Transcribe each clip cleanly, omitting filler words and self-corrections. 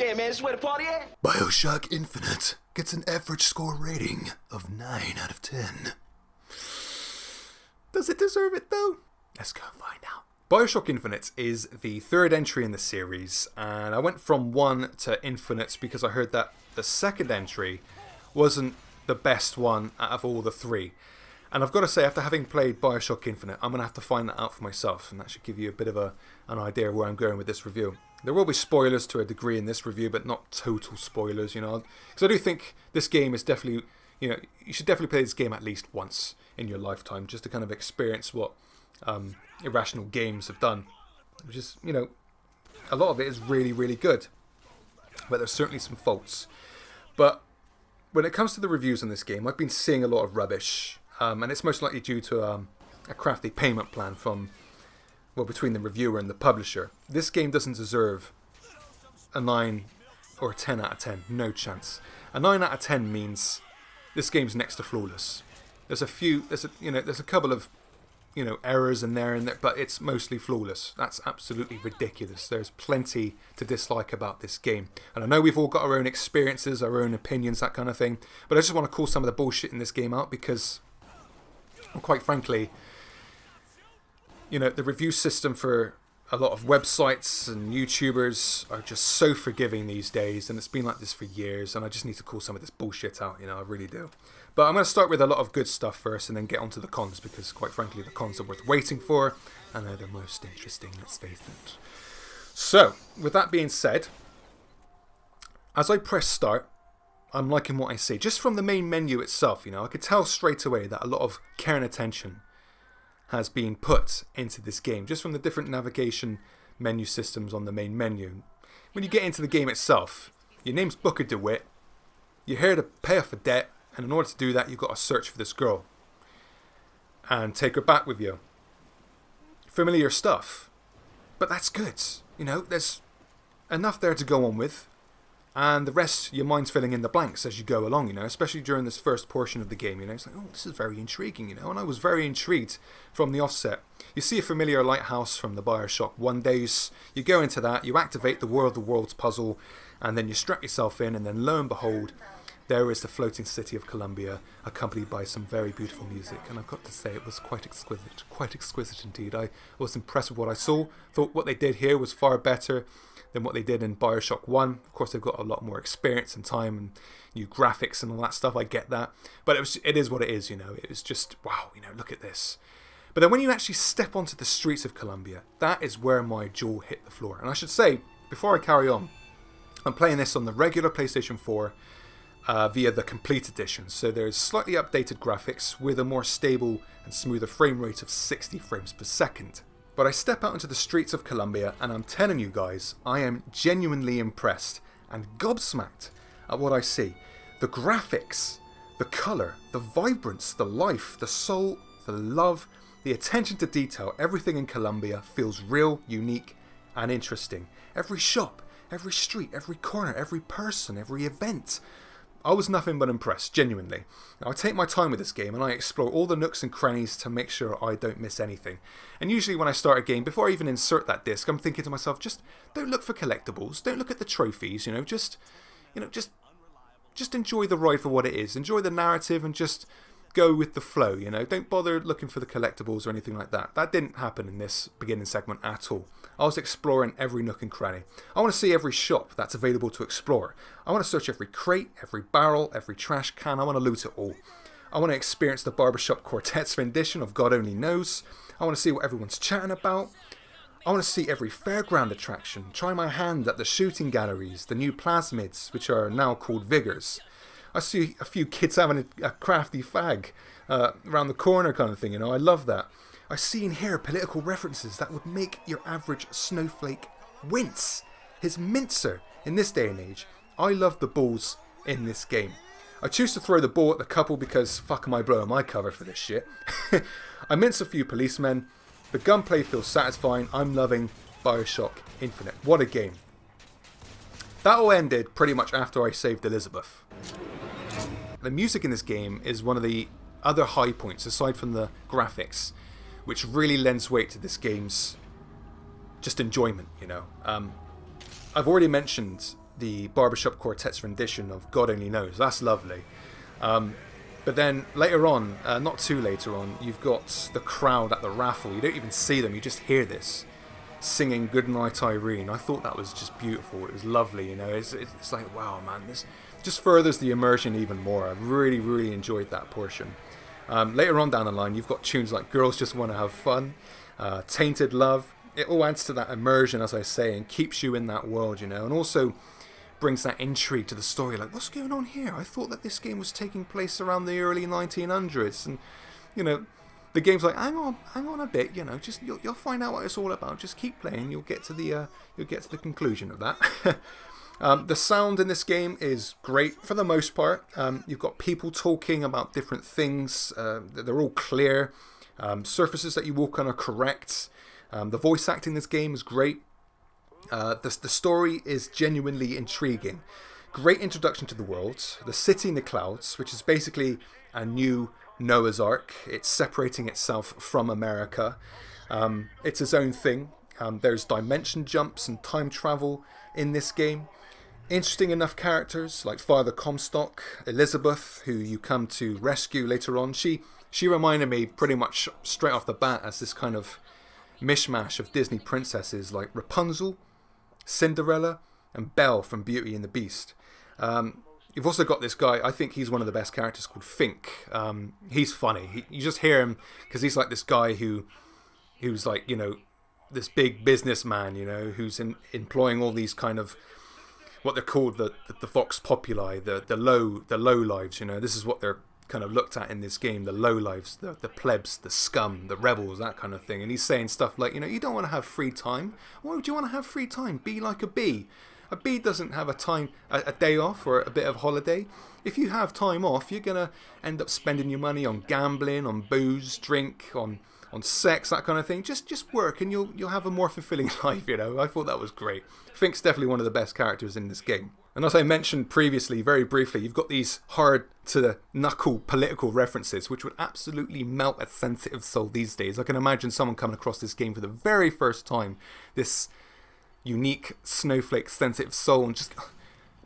Yeah, man, this is where the party at. Bioshock Infinite gets an average score rating of 9 out of 10. Does it deserve it though? Let's go and find out. Bioshock Infinite is the third entry in the series, and I went from 1 to Infinite because I heard that the second entry wasn't the best one out of all the three. And I've got to say, after having played Bioshock Infinite, I'm going to have to find that out for myself, and that should give you a bit of an idea of where I'm going with this review. There will be spoilers to a degree in this review, but not total spoilers, you know. Because I do think this game is definitely, you know, you should definitely play this game at least once in your lifetime, just to kind of experience what Irrational Games have done. Which is, you know, a lot of it is really, really good. But there's certainly some faults. But when it comes to the reviews on this game, I've been seeing a lot of rubbish. And it's most likely due to a crafty payment plan from, well, between the reviewer and the publisher. This game doesn't deserve a 9 or a 10 out of 10. No chance. A 9 out of 10 means this game's next to flawless. There's a couple of, you know, errors in there, but it's mostly flawless. That's absolutely ridiculous. There's plenty to dislike about this game. And I know we've all got our own experiences, our own opinions, that kind of thing. But I just want to call some of the bullshit in this game out because, quite frankly, you know, the review system for a lot of websites and YouTubers are just so forgiving these days, and it's been like this for years, and I just need to call some of this bullshit out, you know, I really do. But I'm going to start with a lot of good stuff first and then get onto the cons, because quite frankly the cons are worth waiting for, and they're the most interesting, let's face it. So, with that being said, as I press start, I'm liking what I see. Just from the main menu itself, you know, I could tell straight away that a lot of care and attention has been put into this game, just from the different navigation menu systems on the main menu. When you get into the game itself, your name's Booker DeWitt, you're here to pay off a debt, and in order to do that, you've got to search for this girl and take her back with you. Familiar stuff, but that's good. You know, there's enough there to go on with. And the rest, your mind's filling in the blanks as you go along, you know, especially during this first portion of the game, you know. It's like, oh, this is very intriguing, you know, and I was very intrigued from the offset. You see a familiar lighthouse from the Bioshock 1 days, you go into that, you activate the World of Worlds puzzle, and then you strap yourself in, and then lo and behold, there is the floating city of Columbia, accompanied by some very beautiful music, and I've got to say it was quite exquisite indeed. I was impressed with what I saw, thought what they did here was far better than what they did in Bioshock 1. Of course, they've got a lot more experience and time and new graphics and all that stuff, I get that. But it is what it is, you know. It was just, wow, you know, look at this. But then when you actually step onto the streets of Columbia, that is where my jaw hit the floor. And I should say, before I carry on, I'm playing this on the regular PlayStation 4 via the Complete Edition. So there's slightly updated graphics with a more stable and smoother frame rate of 60 frames per second. But I step out into the streets of Columbia, and I'm telling you guys, I am genuinely impressed and gobsmacked at what I see. The graphics, the colour, the vibrance, the life, the soul, the love, the attention to detail, everything in Columbia feels real, unique and interesting. Every shop, every street, every corner, every person, every event. I was nothing but impressed, genuinely. I take my time with this game and I explore all the nooks and crannies to make sure I don't miss anything. And usually when I start a game, before I even insert that disc, I'm thinking to myself, just don't look for collectibles, don't look at the trophies, just enjoy the ride for what it is. Enjoy the narrative and just go with the flow, you know. Don't bother looking for the collectibles or anything like that. That didn't happen in this beginning segment at all. I was exploring every nook and cranny. I want to see every shop that's available to explore. I want to search every crate, every barrel, every trash can. I want to loot it all. I want to experience the Barbershop Quartet's rendition of God Only Knows. I want to see what everyone's chatting about. I want to see every fairground attraction. Try my hand at the shooting galleries, the new plasmids, which are now called Vigors. I see a few kids having a crafty fag around the corner kind of thing, you know. I love that. I see and hear political references that would make your average snowflake wince. His mincer in this day and age. I love the balls in this game. I choose to throw the ball at the couple because fuck am I blowing my cover for this shit. I mince a few policemen. The gunplay feels satisfying. I'm loving Bioshock Infinite. What a game. That all ended pretty much after I saved Elizabeth. The music in this game is one of the other high points, aside from the graphics, which really lends weight to this game's just enjoyment, you know. I've already mentioned the Barbershop Quartet's rendition of God Only Knows. That's lovely. But then later on, not too later on, you've got the crowd at the raffle. You don't even see them, you just hear this singing Goodnight Irene. I thought that was just beautiful. It was lovely, you know. It's like, wow, man, this just furthers the immersion even more. I really, really enjoyed that portion. Later on down the line, you've got tunes like Girls Just Want to Have Fun, Tainted Love. It all adds to that immersion, as I say, and keeps you in that world, you know, and also brings that intrigue to the story. Like, what's going on here? I thought that this game was taking place around the early 1900s, and, you know, the game's like, hang on a bit, you know, just you'll find out what it's all about. Just keep playing. You'll get to the conclusion of that. The sound in this game is great for the most part. You've got people talking about different things. They're all clear. Surfaces that you walk on are correct. The voice acting in this game is great. The story is genuinely intriguing. Great introduction to the world. The city in the clouds, which is basically a new Noah's Ark. It's separating itself from America. It's its own thing. There's dimension jumps and time travel in this game. Interesting enough characters like Father Comstock, Elizabeth, who you come to rescue later on. She reminded me pretty much straight off the bat as this kind of mishmash of Disney princesses like Rapunzel, Cinderella, and Belle from Beauty and the Beast. You've also got this guy, I think he's one of the best characters, called Fink. He's funny. You just hear him because he's like this guy who's like, you know, this big businessman, you know, who's employing all these kind of what they're called the vox populi, the low lives, you know. This is what they're kind of looked at in this game, the low lives, the plebs, the scum, the rebels, that kind of thing. And he's saying stuff like, you know, you don't want to have free time. Why would you want to have free time? Be like a bee. A bee doesn't have a day off or a bit of holiday. If you have time off, you're going to end up spending your money on gambling, on booze, drink, on sex, that kind of thing. Just work and you'll have a more fulfilling life, you know. I thought that was great. Fink's definitely one of the best characters in this game. And as I mentioned previously, very briefly, you've got these hard-to-the-knuckle political references, which would absolutely melt a sensitive soul these days. I can imagine someone coming across this game for the very first time, this unique snowflake sensitive soul, and just, oh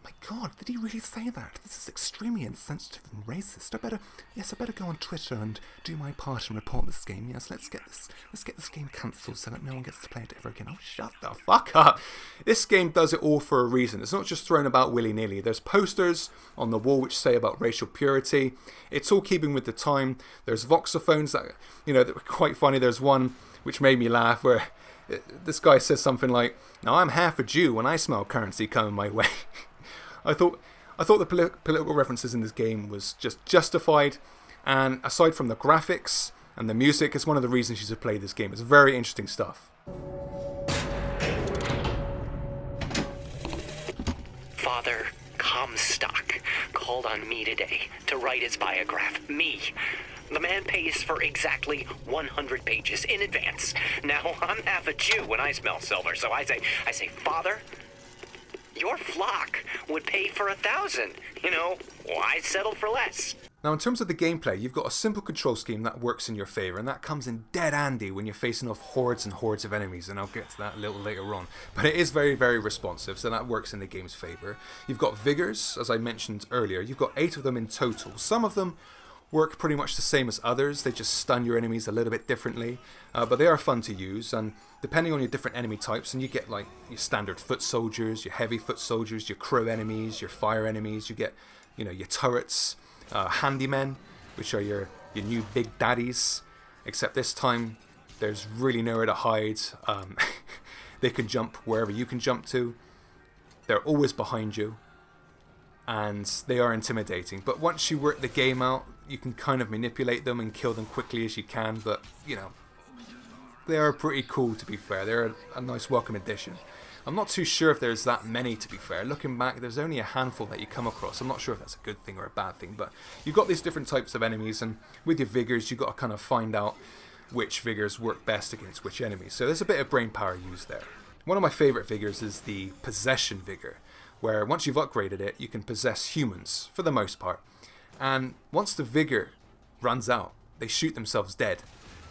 my god, did he really say that? This is extremely insensitive and racist. I better go on Twitter and do my part and report this game. Yes, let's get this game cancelled so that no one gets to play it ever again. Oh, shut the fuck up. This game does it all for a reason. It's not just thrown about willy-nilly. There's posters on the wall which say about racial purity. It's all keeping with the time. There's voxophones that, you know, that were quite funny. There's one which made me laugh where this guy says something like, "Now I'm half a Jew when I smell currency coming my way." I thought the political references in this game was just justified, and aside from the graphics and the music, it's one of the reasons you should play this game. It's very interesting stuff. Father Comstock called on me today to write his biograph. Me. The man pays for exactly 100 pages in advance. Now, I'm half a Jew when I smell silver, so I say, Father, your flock would pay for 1,000. You know, why settle for less? Now, in terms of the gameplay, you've got a simple control scheme that works in your favour, and that comes in dead handy when you're facing off hordes and hordes of enemies, and I'll get to that a little later on. But it is very, very responsive, so that works in the game's favour. You've got Vigors, as I mentioned earlier. You've got 8 of them in total. Some of them work pretty much the same as others. They just stun your enemies a little bit differently, but they are fun to use, and depending on your different enemy types, and you get like your standard foot soldiers, your heavy foot soldiers, your crow enemies, your fire enemies, you get, you know, your turrets, handymen, which are your new big daddies, except this time there's really nowhere to hide. They can jump wherever you can jump to. They're always behind you, and they are intimidating. But once you work the game out, you can kind of manipulate them and kill them quickly as you can. But, you know, they are pretty cool, to be fair. They're a nice welcome addition. I'm not too sure if there's that many, to be fair. Looking back, there's only a handful that you come across. I'm not sure if that's a good thing or a bad thing, but you've got these different types of enemies, and with your Vigors, you've got to kind of find out which Vigors work best against which enemies. So there's a bit of brain power used there. One of my favourite Vigors is the Possession Vigor, where once you've upgraded it, you can possess humans, for the most part. And once the Vigor runs out, they shoot themselves dead.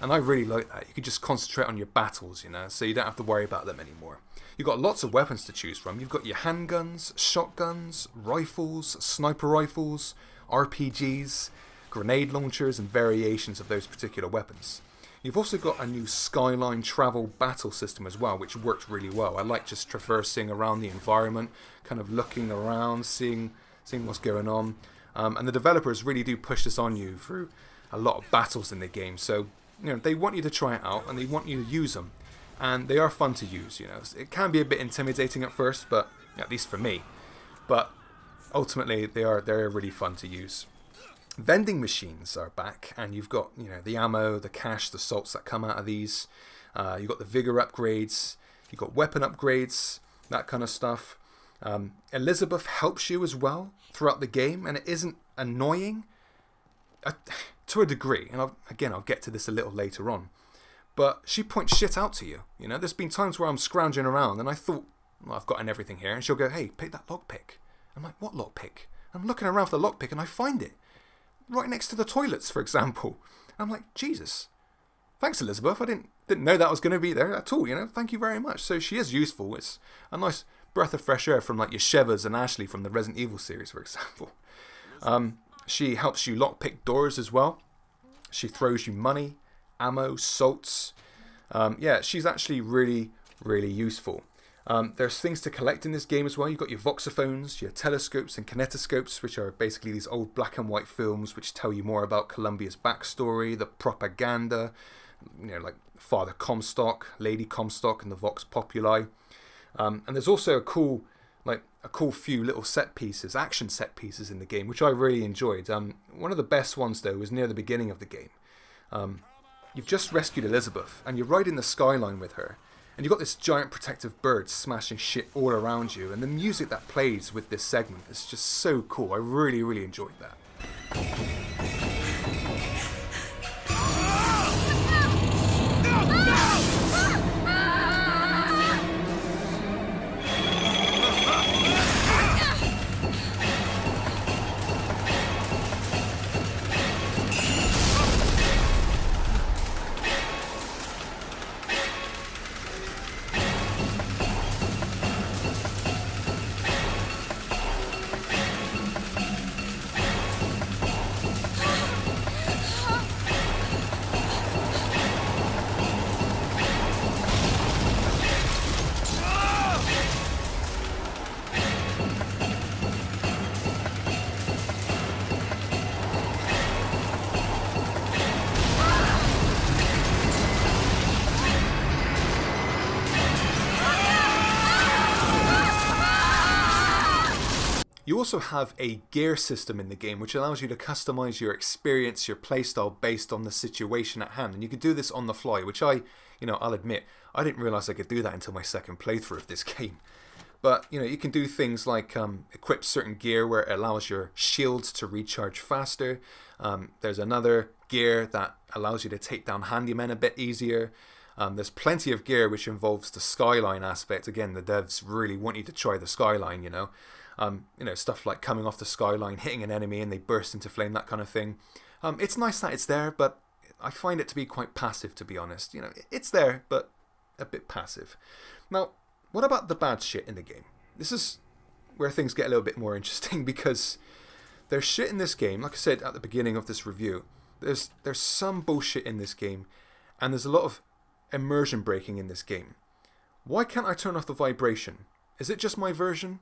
And I really like that. You can just concentrate on your battles, you know, so you don't have to worry about them anymore. You've got lots of weapons to choose from. You've got your handguns, shotguns, rifles, sniper rifles, RPGs, grenade launchers, and variations of those particular weapons. You've also got a new Skyline travel battle system as well, which worked really well. I like just traversing around the environment, kind of looking around, seeing what's going on. And the developers really do push this on you through a lot of battles in the game. So, you know, they want you to try it out and they want you to use them. And they are fun to use, you know. It can be a bit intimidating at first, but at least for me. But ultimately, they're really fun to use. Vending machines are back, and you've got, you know, the ammo, the cash, the salts that come out of these. You've got the vigor upgrades, you've got weapon upgrades, that kind of stuff. Elizabeth helps you as well throughout the game, and it isn't annoying to a degree. And I'll get to this a little later on. But she points shit out to you. You know, there's been times where I'm scrounging around and I thought, well, I've gotten everything here, and she'll go, hey, pick that lockpick. I'm like, what lockpick? I'm looking around for the lockpick and I find it right next to the toilets, for example. I'm like, Jesus, thanks, Elizabeth. I didn't know that was going to be there at all. You know, thank you very much. So she is useful. It's a nice breath of fresh air from like your Shevers and Ashley from the Resident Evil series, for example. She helps you lockpick doors as well. She throws you money, ammo, salts. She's actually really, really useful. There's things to collect in this game as well. You've got your voxophones, your telescopes and kinetoscopes, which are basically these old black and white films which tell you more about Columbia's backstory, the propaganda, you know, like Father Comstock, Lady Comstock, and the Vox Populi. And there's also a cool few little set pieces, action set pieces in the game, which I really enjoyed. One of the best ones though was near the beginning of the game. You've just rescued Elizabeth, and you're riding the skyline with her. And you've got this giant protective bird smashing shit all around you. And the music that plays with this segment is just so cool. I really, really enjoyed that. You also have a gear system in the game which allows you to customize your experience, your playstyle based on the situation at hand. And you can do this on the fly, which I'll admit, I didn't realize I could do that until my second playthrough of this game. But, you know, you can do things like equip certain gear where it allows your shields to recharge faster. There's another gear that allows you to take down handymen a bit easier. There's plenty of gear which involves the skyline aspect. Again, the devs really want you to try the skyline, you know. Stuff like coming off the skyline, hitting an enemy and they burst into flame, that kind of thing. It's nice that it's there, but I find it to be quite passive, to be honest. You know, it's there, but a bit passive. Now, what about the bad shit in the game? This is where things get a little bit more interesting, because there's shit in this game, like I said at the beginning of this review, there's some bullshit in this game, and there's a lot of immersion breaking in this game. Why can't I turn off the vibration? Is it just my version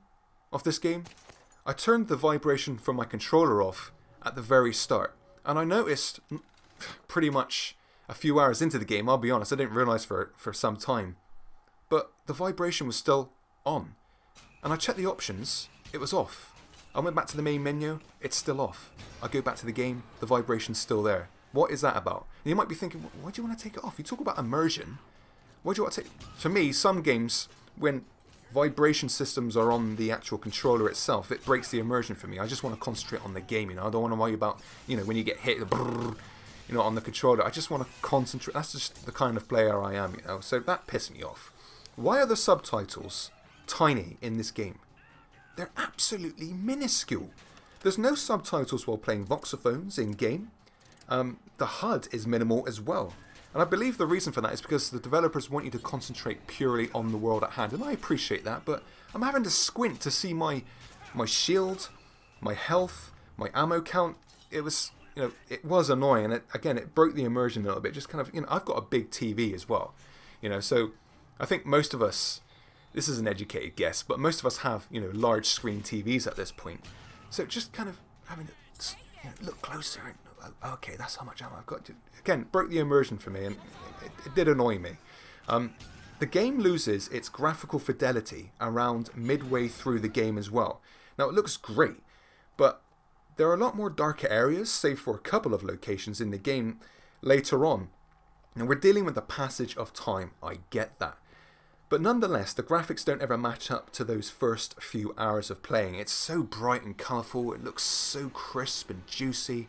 of this game? I turned the vibration from my controller off at the very start, and I noticed pretty much a few hours into the game, I'll be honest, I didn't realise for some time, but the vibration was still on. And I checked the options, it was off. I went back to the main menu, it's still off. I go back to the game, the vibration's still there. What is that about? And you might be thinking, why do you want to take it off? You talk about immersion. Why do you want to take... For me, some games, when vibration systems are on the actual controller itself, it breaks the immersion for me. I just want to concentrate on the game, you know. I don't want to worry about, you know, when you get hit, on the controller. I just want to concentrate. That's just the kind of player I am, you know. So that pissed me off. Why are the subtitles tiny in this game? They're absolutely minuscule. There's no subtitles while playing voxophones in game. The HUD is minimal as well. And I believe the reason for that is because the developers want you to concentrate purely on the world at hand. And I appreciate that, but I'm having to squint to see my shield, my health, my ammo count. It was, it was annoying. And it broke the immersion a little bit. Just kind of, I've got a big TV as well. So I think most of us, this is an educated guess, but most of us have, large screen TVs at this point. So just kind of having to look closer and, okay, that's how much ammo I've got. Again, broke the immersion for me, and it did annoy me. The game loses its graphical fidelity around midway through the game as well. Now, it looks great, but there are a lot more darker areas, save for a couple of locations in the game later on. Now, we're dealing with the passage of time, I get that. But nonetheless, the graphics don't ever match up to those first few hours of playing. It's so bright and colourful, it looks so crisp and juicy.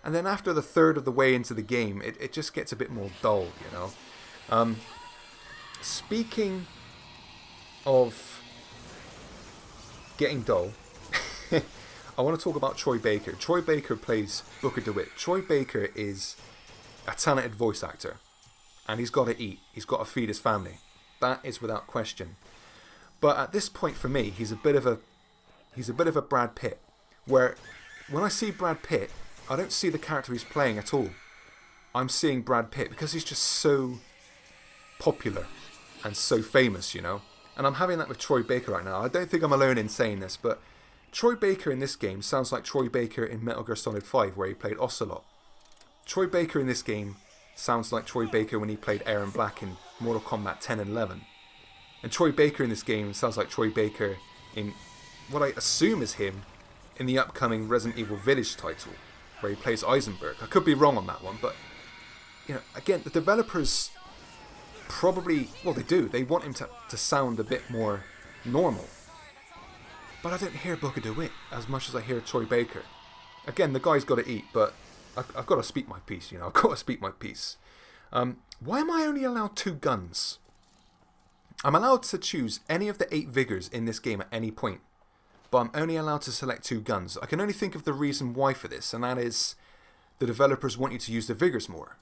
And then after the third of the way into the game, it just gets a bit more dull, Speaking of getting dull, I want to talk about Troy Baker. Troy Baker plays Booker DeWitt. Troy Baker is a talented voice actor, and he's got to eat. He's got to feed his family. That is without question. But at this point, for me, he's a bit of a Brad Pitt, where when I see Brad Pitt, I don't see the character he's playing at all. I'm seeing Brad Pitt because he's just so popular and so famous, And I'm having that with Troy Baker right now. I don't think I'm alone in saying this, but Troy Baker in this game sounds like Troy Baker in Metal Gear Solid 5, where he played Ocelot. Troy Baker in this game sounds like Troy Baker when he played Aaron Black in Mortal Kombat 10 and 11. And Troy Baker in this game sounds like Troy Baker in what I assume is him in the upcoming Resident Evil Village title, where he plays Eisenberg. I could be wrong on that one, but again, the developers probably, well, they do. They want him to sound a bit more normal. But I don't hear Booker DeWitt as much as I hear Troy Baker. Again, the guy's got to eat, but I've got to speak my piece, I've got to speak my piece. Why am I only allowed 2 guns? I'm allowed to choose any of the 8 vigors in this game at any point, but I'm only allowed to select 2 guns. I can only think of the reason why for this, and that is the developers want you to use the vigors more.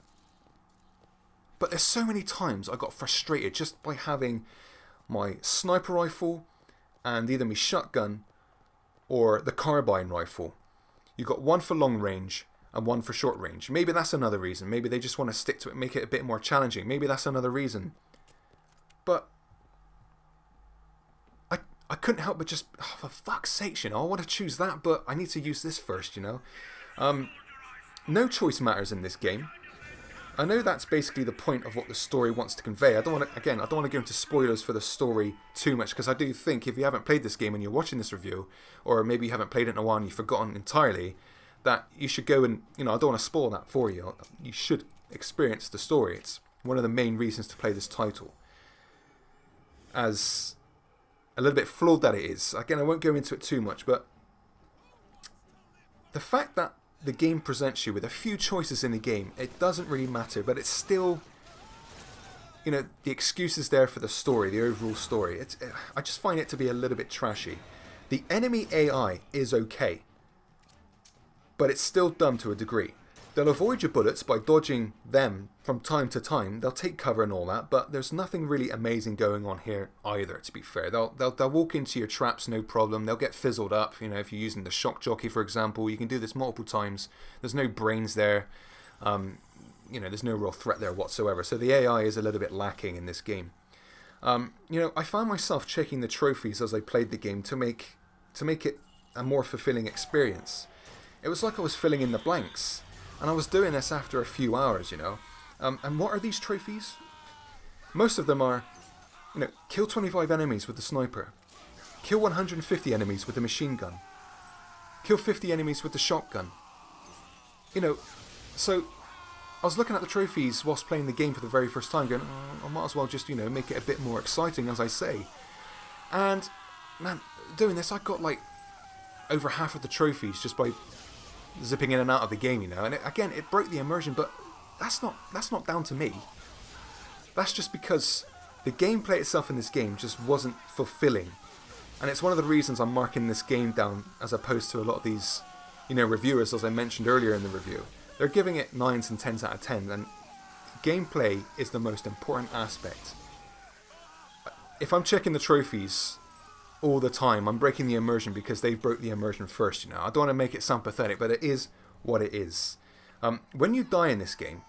But there's so many times I got frustrated just by having my sniper rifle and either my shotgun or the carbine rifle. You got one for long range and one for short range. Maybe that's another reason. Maybe they just want to stick to it, make it a bit more challenging. Maybe that's another reason. But I couldn't help but just, for fuck's sake, I want to choose that, but I need to use this first, No choice matters in this game. I know that's basically the point of what the story wants to convey. I don't want to go into spoilers for the story too much, because I do think if you haven't played this game and you're watching this review, or maybe you haven't played it in a while and you've forgotten entirely, that you should go and, I don't want to spoil that for you. You should experience the story. It's one of the main reasons to play this title. As a little bit flawed that it is. Again, I won't go into it too much, but the fact that the game presents you with a few choices in the game, it doesn't really matter, but it's still, the excuse is there for the story, the overall story. I just find it to be a little bit trashy. The enemy AI is okay, but it's still dumb to a degree. They'll avoid your bullets by dodging them from time to time. They'll take cover and all that, but there's nothing really amazing going on here either, to be fair. They'll walk into your traps, no problem. They'll get fizzled up. If you're using the shock jockey, for example, you can do this multiple times. There's no brains there. There's no real threat there whatsoever. So the AI is a little bit lacking in this game. I found myself checking the trophies as I played the game to make it a more fulfilling experience. It was like I was filling in the blanks. And I was doing this after a few hours, And what are these trophies? Most of them are, kill 25 enemies with the sniper. Kill 150 enemies with the machine gun. Kill 50 enemies with the shotgun. So I was looking at the trophies whilst playing the game for the very first time, going, I might as well just, make it a bit more exciting, as I say. And, man, doing this, I got, over half of the trophies just by zipping in and out of the game, and it broke the immersion, but that's not down to me. That's just because the gameplay itself in this game just wasn't fulfilling, and it's one of the reasons I'm marking this game down as opposed to a lot of these, reviewers, as I mentioned earlier in the review. They're giving it 9s and 10s out of 10, and gameplay is the most important aspect. If I'm checking the trophies all the time, I'm breaking the immersion because they broke the immersion first, you know. I don't want to make it sound pathetic, but it is what it is. When you die in this game,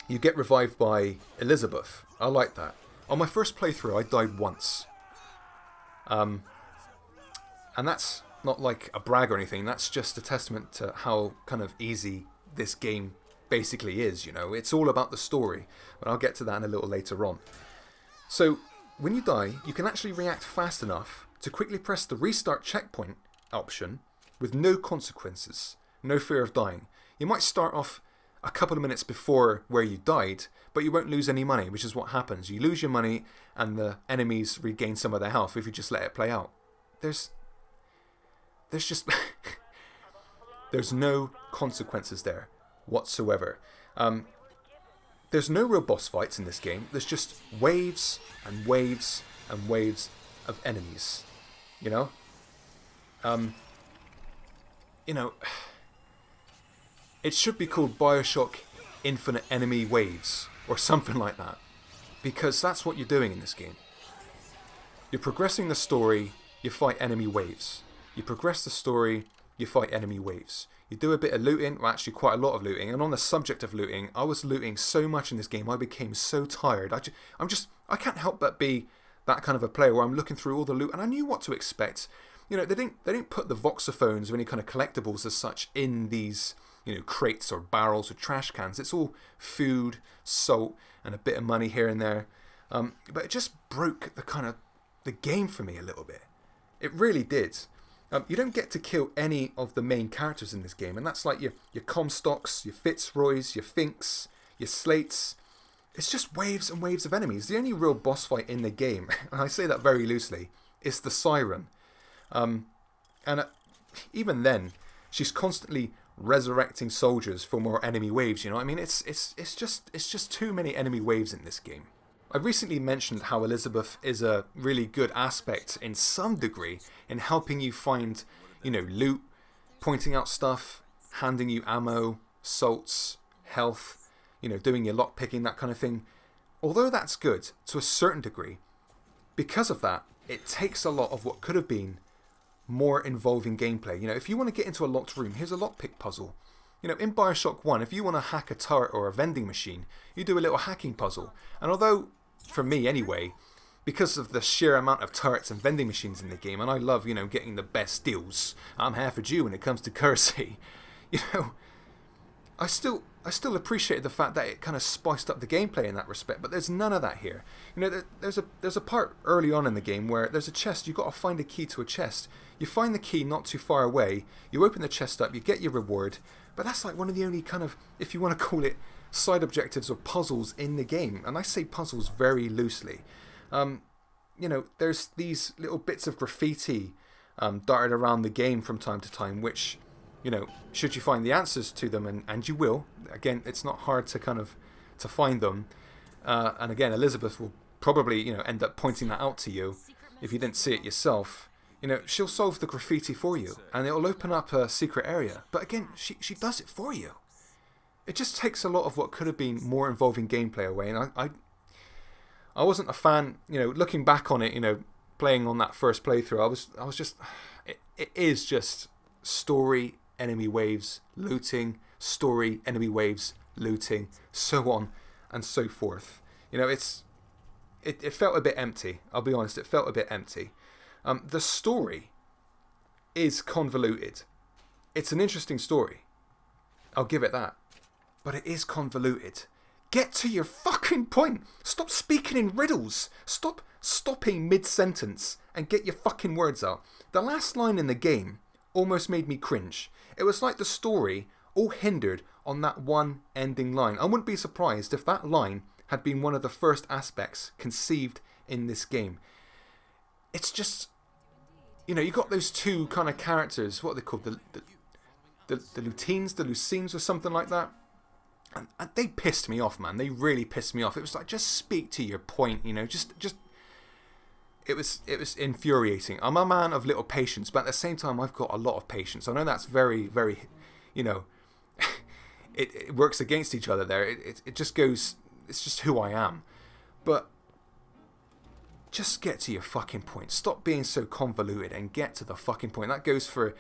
you get revived by Elizabeth. I like that. On my first playthrough, I died once. And that's not like a brag or anything. That's just a testament to how kind of easy this game basically is, you know. It's all about the story. But I'll get to that in a little later on. So, when you die, you can actually react fast enough to quickly press the restart checkpoint option with no consequences, no fear of dying. You might start off a couple of minutes before where you died, but you won't lose any money, which is what happens. You lose your money and the enemies regain some of their health if you just let it play out. There's just there's no consequences there whatsoever. There's no real boss fights in this game. There's just waves and waves and waves of enemies. You know? It should be called Bioshock Infinite Enemy Waves or something like that. Because that's what you're doing in this game. You're progressing the story, you fight enemy waves. You progress the story, you fight enemy waves. You do a bit of looting, well actually quite a lot of looting, and on the subject of looting, I was looting so much in this game, I became so tired. I can't help but be that kind of a player where I'm looking through all the loot, and I knew what to expect. You know, they didn't put the voxophones or any kind of collectibles as such in these, you know, crates or barrels or trash cans. It's all food, salt, and a bit of money here and there. But it just broke the game for me a little bit. It really did. You don't get to kill any of the main characters in this game, and that's like your Comstocks, your Fitzroys, your Finks, your Slates. It's just waves and waves of enemies. The only real boss fight in the game, and I say that very loosely, is the Siren. Even then, she's constantly resurrecting soldiers for more enemy waves. You know what I mean? It's just too many enemy waves in this game. I recently mentioned how Elizabeth is a really good aspect in some degree in helping you find, you know, loot, pointing out stuff, handing you ammo, salts, health, you know, doing your lockpicking, that kind of thing. Although that's good to a certain degree, because of that, it takes a lot of what could have been more involving gameplay. You know, if you want to get into a locked room, here's a lockpick puzzle. You know, in Bioshock 1, if you want to hack a turret or a vending machine, you do a little hacking puzzle. And although, for me anyway, because of the sheer amount of turrets and vending machines in the game, and I love, you know, getting the best deals, I'm half a Jew when it comes to currency, you know, I still appreciated the fact that it kind of spiced up the gameplay in that respect, but there's none of that here. You know, there's a part early on in the game where there's a chest, you've got to find a key to a chest. You find the key not too far away, you open the chest up, you get your reward, but that's like one of the only kind of, if you want to call it, side objectives or puzzles in the game. And I say puzzles very loosely. You know, there's these little bits of graffiti darted around the game from time to time, which, you know, should you find the answers to them, and you will, again, it's not hard to to find them. And again, Elizabeth will probably, you know, end up pointing that out to you if you didn't see it yourself. You know, she'll solve the graffiti for you, and it'll open up a secret area. But again, she does it for you. It just takes a lot of what could have been more involving gameplay away, and I wasn't a fan. You know, looking back on it, you know, playing on that first playthrough, I was just, it is just story, enemy waves, looting, story, enemy waves, looting, so on and so forth. You know, it felt a bit empty. I'll be honest, it felt a bit empty. The story is convoluted. It's an interesting story. I'll give it that. But it is convoluted. Get to your fucking point. Stop speaking in riddles. Stop stopping mid-sentence and get your fucking words out. The last line in the game almost made me cringe. It was like the story all hindered on that one ending line. I wouldn't be surprised if that line had been one of the first aspects conceived in this game. It's just, you know, you got those two kind of characters, what are they called? The Lutines, the Lucines or something like that. And they pissed me off, man. They really pissed me off. It was like, just speak to your point, you know, just it was infuriating. I'm a man of little patience, but at the same time, I've got a lot of patience. I know that's very, very, you know, it works against each other there. It just goes, it's just who I am. But just get to your fucking point. Stop being so convoluted and get to the fucking point. That goes for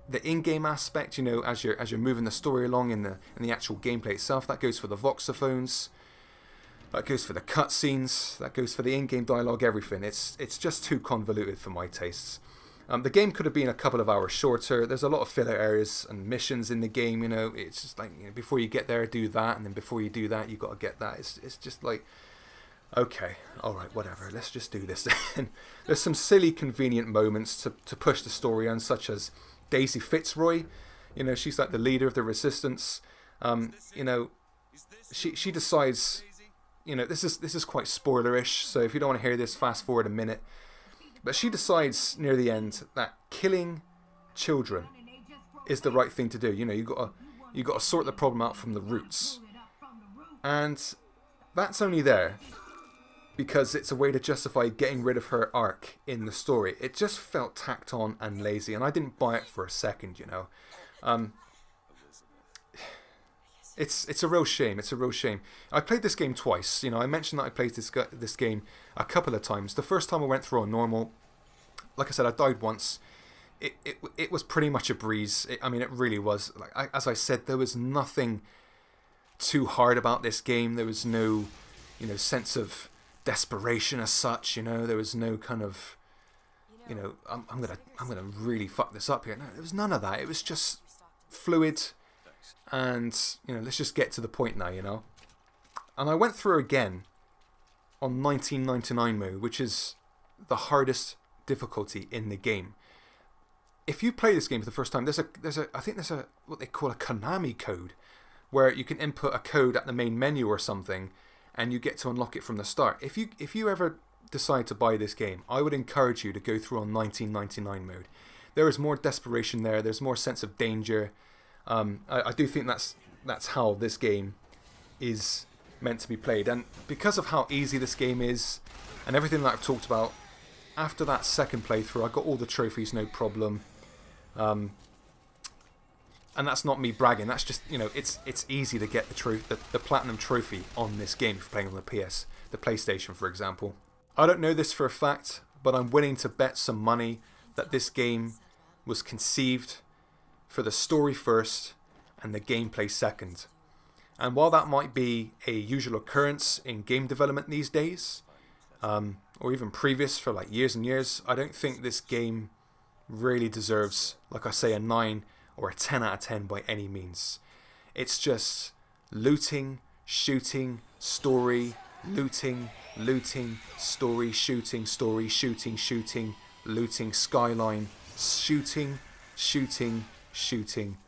the in-game aspect, you know, as you're moving the story along in the actual gameplay itself. That goes for the voxophones. That goes for the cutscenes. That goes for the in-game dialogue. Everything. It's just too convoluted for my tastes. The game could have been a couple of hours shorter. There's a lot of filler areas and missions in the game. You know, it's just like, you know, before you get there, do that, and then before you do that, you got to get that. It's just like, okay, all right, whatever. Let's just do this. Then there's some silly, convenient moments to push the story on, such as Daisy Fitzroy. You know, she's like the leader of the resistance. You know, she decides. You know, this is quite spoilerish. So if you don't want to hear this, fast forward a minute. But she decides near the end that killing children is the right thing to do. You know, you got to sort the problem out from the roots, and that's only there because it's a way to justify getting rid of her arc in the story. It just felt tacked on and lazy, and I didn't buy it for a second, you know. It's a real shame. It's a real shame. I played this game twice. You know, I mentioned that I played this game a couple of times. The first time I went through on normal, like I said, I died once. It was pretty much a breeze. I mean, it really was. Like as I said, there was nothing too hard about this game. There was no, you know, sense of desperation as such. You know, there was no kind of, you know, I'm gonna really fuck this up here. No, there was none of that. It was just fluid. And, you know, let's just get to the point now, you know. And I went through again on 1999 mode, which is the hardest difficulty in the game. If you play this game for the first time, I think there's a what they call a Konami code, where you can input a code at the main menu or something, and you get to unlock it from the start. If you ever decide to buy this game, I would encourage you to go through on 1999 mode. There is more desperation there. There's more sense of danger. I do think that's how this game is meant to be played, and because of how easy this game is and everything that I've talked about, after that second playthrough I got all the trophies, no problem, and that's not me bragging, that's just, you know, it's easy to get the platinum trophy on this game if you're playing on the PlayStation, for example. I don't know this for a fact, but I'm willing to bet some money that this game was conceived for the story first and the gameplay second. And while that might be a usual occurrence in game development these days, or even previous for like years and years, I don't think this game really deserves, like I say, a 9 or a 10 out of 10 by any means. It's just looting, shooting, story, looting, story, shooting, looting, skyline, shooting,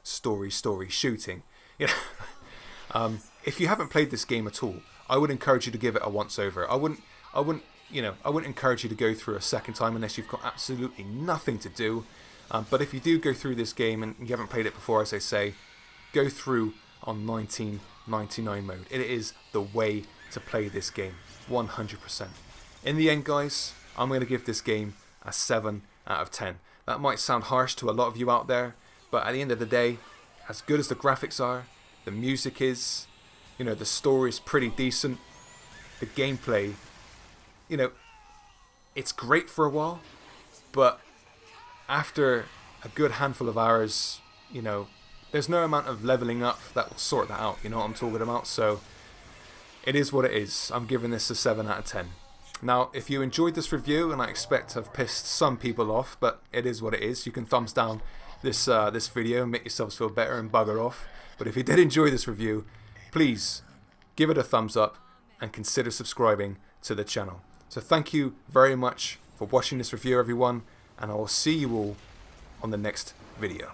story, shooting. You know, if you haven't played this game at all, I would encourage you to give it a once over. I wouldn't encourage you to go through a second time unless you've got absolutely nothing to do. But if you do go through this game and you haven't played it before, as I say, go through on 1999 mode. It is the way to play this game, 100%. In the end, guys, I'm going to give this game a 7 out of 10. That might sound harsh to a lot of you out there, but at the end of the day, as good as the graphics are, the music is, you know, the story is pretty decent, the gameplay, you know, it's great for a while, but after a good handful of hours, you know, there's no amount of leveling up that will sort that out, you know what I'm talking about? So it is what it is. I'm giving this a 7 out of 10. Now, if you enjoyed this review, and I expect to have pissed some people off, but it is what it is, you can thumbs down this video and make yourselves feel better and bugger off. But if you did enjoy this review, please give it a thumbs up and consider subscribing to the channel. So thank you very much for watching this review, everyone, and I will see you all on the next video.